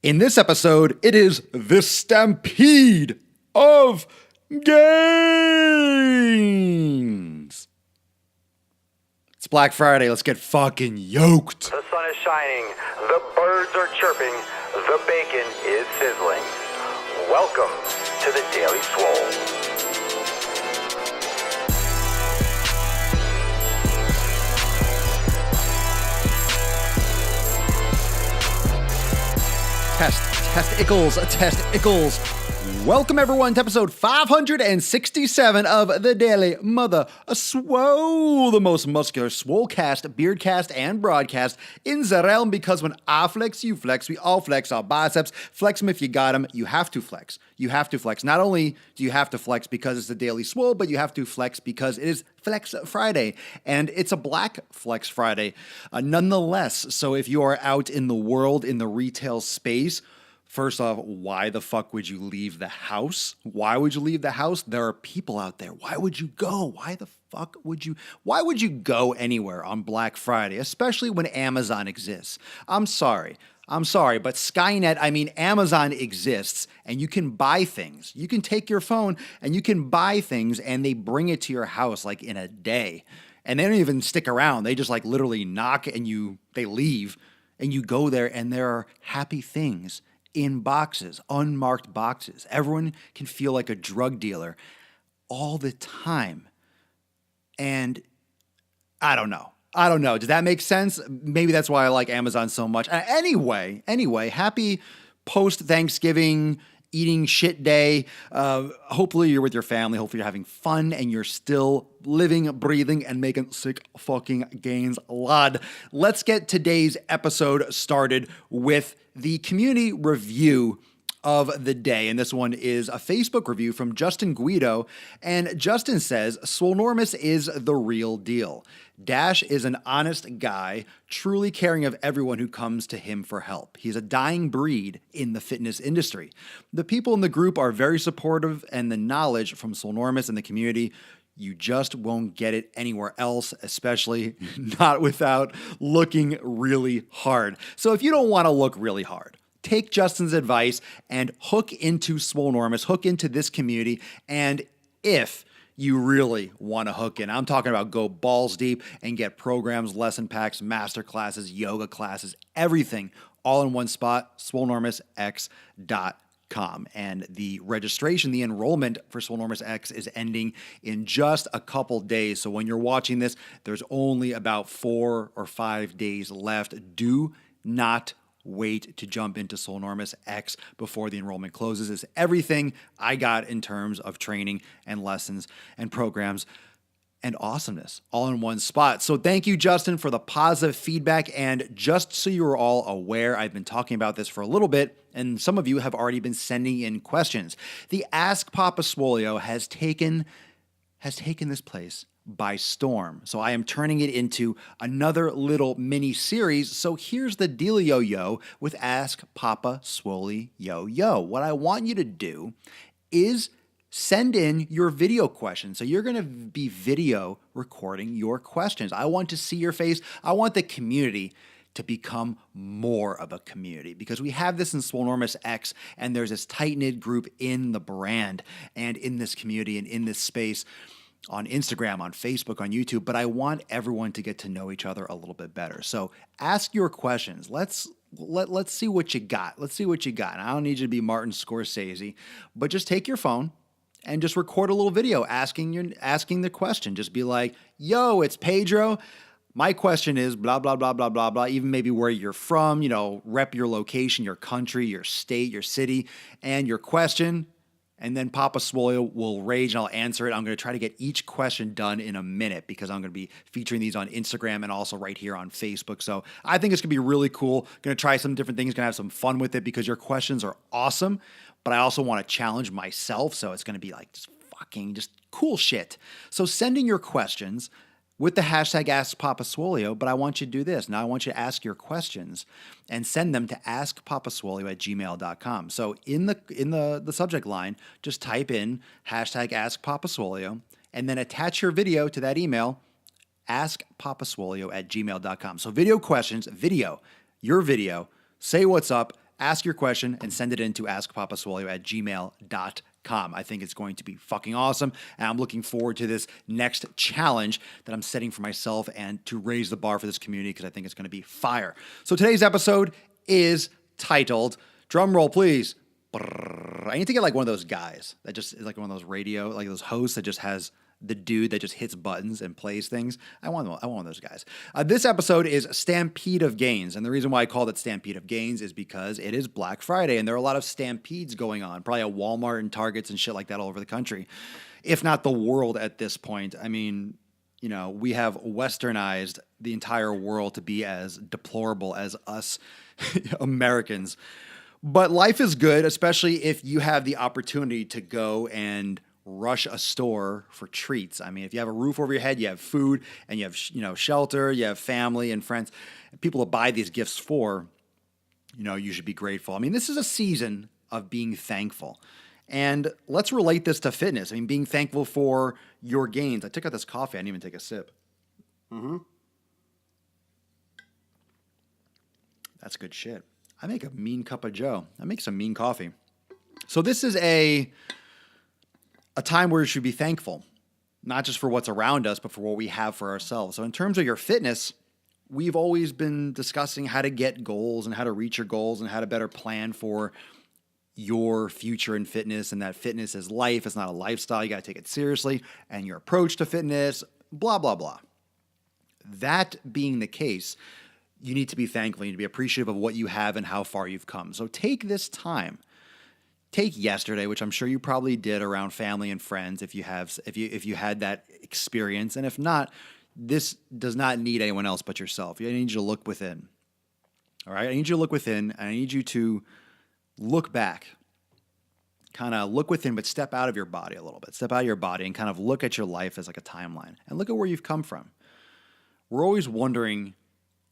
In this episode, it is the Stampede of Gains. It's Black Friday. Let's get fucking yoked. The sun is shining. The birds are chirping. The bacon is sizzling. Welcome to the Daily Swole. Testicles. Welcome everyone to episode 567 of the Daily Mother Swole, the most muscular swolecast, beardcast, and broadcast in the realm, because when I flex, you flex, we all flex our biceps. Flex them if you got them. You have to flex. You have to flex. Not only do you have to flex because it's the Daily Swole, but you have to flex because it is Flex Friday, and it's a Black Flex Friday nonetheless. So if you are out in the world, in the retail space, first off, why the fuck would you leave the house? Why would you leave the house? There are people out there. Why would you go? Why would you go anywhere on Black Friday, especially when Amazon exists? I'm sorry, but Skynet, Amazon exists, and you can buy things. You can take your phone and you can buy things, and they bring it to your house like in a day. And they don't even stick around. They just like literally knock and they leave, and you go there and there are happy things in boxes, unmarked boxes. Everyone can feel like a drug dealer all the time. And I don't know. Does that make sense? Maybe that's why I like Amazon so much. Anyway, happy post-Thanksgiving eating shit day. Hopefully you're with your family. Hopefully you're having fun and you're still living, breathing, and making sick fucking gains. Lad. Let's get today's episode started with the community review of the day. And this one is a Facebook review from Justin Guido. And Justin says, Swolenormous is the real deal. Dash is an honest guy, truly caring of everyone who comes to him for help. He's a dying breed in the fitness industry. The people in the group are very supportive, and the knowledge from Swolenormous and the community, you just won't get it anywhere else, especially not without looking really hard. So if you don't want to look really hard, take Justin's advice and hook into Swolenormous, hook into this community. And if you really want to hook in, I'm talking about go balls deep and get programs, lesson packs, master classes, yoga classes, everything all in one spot, swolenormousx.com. And the registration, the enrollment for Swolenormous X is ending in just a couple days. So when you're watching this, there's only about 4 or 5 days left. Do not wait to jump into Swolenormous X before the enrollment closes. It's everything I got in terms of training and lessons and programs and awesomeness all in one spot. So thank you, Justin, for the positive feedback. And just so you're all aware, I've been talking about this for a little bit, and some of you have already been sending in questions. The Ask Papa Swolio has taken this place by storm. So I am turning it into another little mini series. So here's the dealio with Ask Papa Swoley Yo. What I want you to do is send in your video questions. So you're going to be video recording your questions. I want to see your face. I want the community to become more of a community, because we have this in Swolenormous X, and there's this tight-knit group in the brand and in this community and in this space on Instagram, on Facebook, on YouTube. But I want everyone to get to know each other a little bit better. So ask your questions. Let's see what you got. Let's see what you got. And I don't need you to be Martin Scorsese, but just take your phone and just record a little video asking the question. Just be like, yo, it's Pedro. My question is blah, blah, blah, blah, blah, blah. Even maybe where you're from, rep your location, your country, your state, your city, and your question. And then Papa Swolio will rage and I'll answer it. I'm going to try to get each question done in a minute, because I'm going to be featuring these on Instagram and also right here on Facebook. So I think it's going to be really cool. Going to try some different things, going to have some fun with it, because your questions are awesome. But I also want to challenge myself. So it's going to be like just cool shit. So send in your questions with the hashtag AskPapaSwolio, but I want you to do this. Now I want you to ask your questions and send them to askpapaswolio@gmail.com. So in the subject line, just type in hashtag AskPapaSwolio and then attach your video to that email, askpapaswolio@gmail.com. So video questions, your video, say what's up, ask your question and send it in to askpapaswolio@gmail.com. I think it's going to be fucking awesome, and I'm looking forward to this next challenge that I'm setting for myself and to raise the bar for this community because I think it's going to be fire. So today's episode is titled, drum roll please, I need to get like one of those guys that just is like one of those radio, like those hosts that just has the dude that just hits buttons and plays things. I want one of those guys. This episode is Stampede of Gains. And the reason why I called it Stampede of Gains is because it is Black Friday and there are a lot of stampedes going on, probably at Walmart and Targets and shit like that all over the country, if not the world at this point. I mean, you know, we have westernized the entire world to be as deplorable as us Americans. But life is good, especially if you have the opportunity to go and rush a store for treats. I mean, if you have a roof over your head, you have food, and you have, shelter, you have family and friends, and people to buy these gifts for, you should be grateful. I mean, this is a season of being thankful. And let's relate this to fitness. I mean, being thankful for your gains. I took out this coffee. I didn't even take a sip. That's good shit. I make a mean cup of joe. I make some mean coffee. So this is a time where you should be thankful, not just for what's around us, but for what we have for ourselves. So in terms of your fitness, we've always been discussing how to get goals and how to reach your goals and how to better plan for your future in fitness, and that fitness is life. It's not a lifestyle. You got to take it seriously, and your approach to fitness, blah, blah, blah. That being the case, you need to be thankful. You need to be appreciative of what you have and how far you've come. So take this time. Take yesterday, which I'm sure you probably did around family and friends if you had that experience. And if not, this does not need anyone else but yourself. I need you to look within. All right? I need you to look within, and I need you to look back. Kind of look within, but step out of your body a little bit. Step out of your body and kind of look at your life as like a timeline. And look at where you've come from. We're always wondering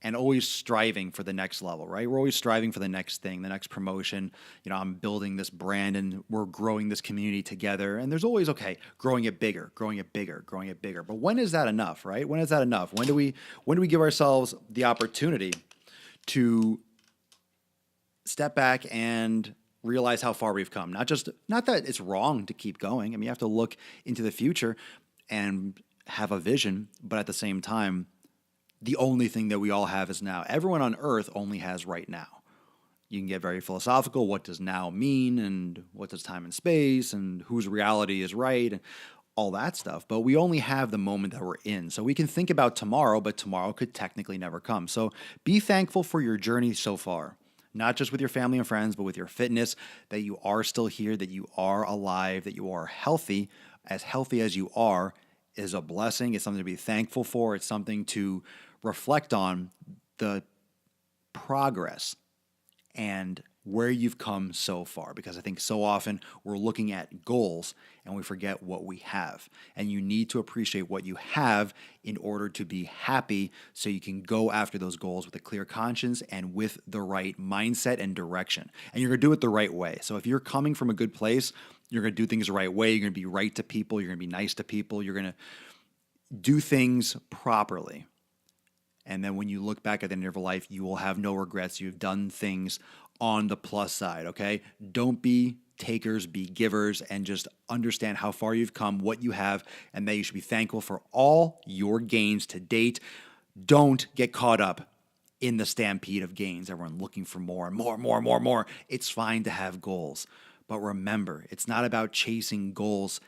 and always striving for the next level, right? We're always striving for the next thing, the next promotion. I'm building this brand and we're growing this community together. And there's always, growing it bigger, growing it bigger, growing it bigger. But when is that enough, right? When is that enough? When do we give ourselves the opportunity to step back and realize how far we've come? Not that it's wrong to keep going. I mean, you have to look into the future and have a vision, but at the same time, the only thing that we all have is now. Everyone on earth only has right now. You can get very philosophical. What does now mean? And what does time and space? And whose reality is right? And all that stuff. But we only have the moment that we're in. So we can think about tomorrow, but tomorrow could technically never come. So be thankful for your journey so far. Not just with your family and friends, but with your fitness, that you are still here, that you are alive, that you are healthy as you are is a blessing. It's something to be thankful for. It's something to reflect on the progress and where you've come so far, because I think so often we're looking at goals and we forget what we have. And you need to appreciate what you have in order to be happy, so you can go after those goals with a clear conscience and with the right mindset and direction. And you're going to do it the right way. So if you're coming from a good place, you're going to do things the right way. You're going to be right to people. You're going to be nice to people. You're going to do things properly. And then when you look back at the end of your life, you will have no regrets. You've done things on the plus side, okay? Don't be takers, be givers, and just understand how far you've come, what you have, and that you should be thankful for all your gains to date. Don't get caught up in the stampede of gains. Everyone looking for more and more and more and more and more. It's fine to have goals. But remember, it's not about chasing goals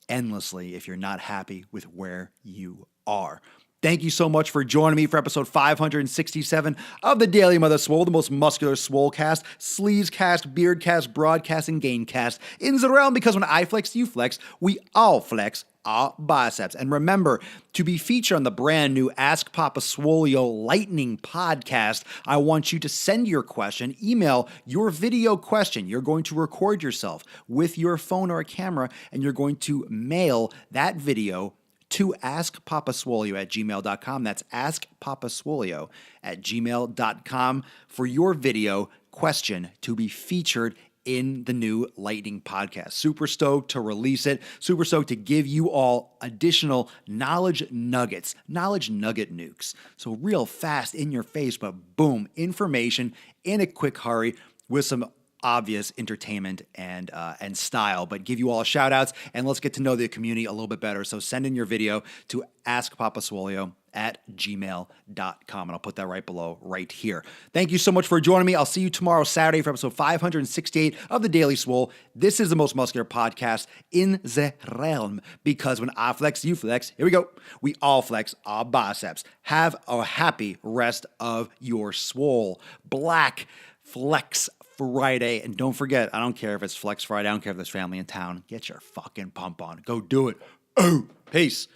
endlessly if you're not happy with where you are. Thank you so much for joining me for episode 567 of the Daily Mother Swole, the most muscular Swolecast, Sleevescast, Beardcast, Broadcast, and Gaincast in the realm, because when I flex, you flex, we all flex our biceps. And remember to be featured on the brand new Ask Papa Swolio Lightning podcast. I want you to send your question, email your video question. You're going to record yourself with your phone or a camera, and you're going to mail that video to askpapaswolio@gmail.com. That's askpapaswolio@gmail.com for your video question to be featured in the new Lightning podcast. Super stoked to release it. Super stoked to give you all additional knowledge nuggets, knowledge nugget nukes. So real fast in your face, but boom, information in a quick hurry with some obvious entertainment and style, but give you all shout outs and let's get to know the community a little bit better. So send in your video to askpapaswolio@gmail.com, and I'll put that right below right here. Thank you so much for joining me. I'll see you tomorrow, Saturday, for episode 568 of the Daily Swole. This is the most muscular podcast in the realm, because when I flex, you flex. Here we go. We all flex our biceps. Have a happy rest of your swole. Black Flex Friday. And don't forget, I don't care if it's Flex Friday. I don't care if there's family in town. Get your fucking pump on. Go do it. Oh, peace.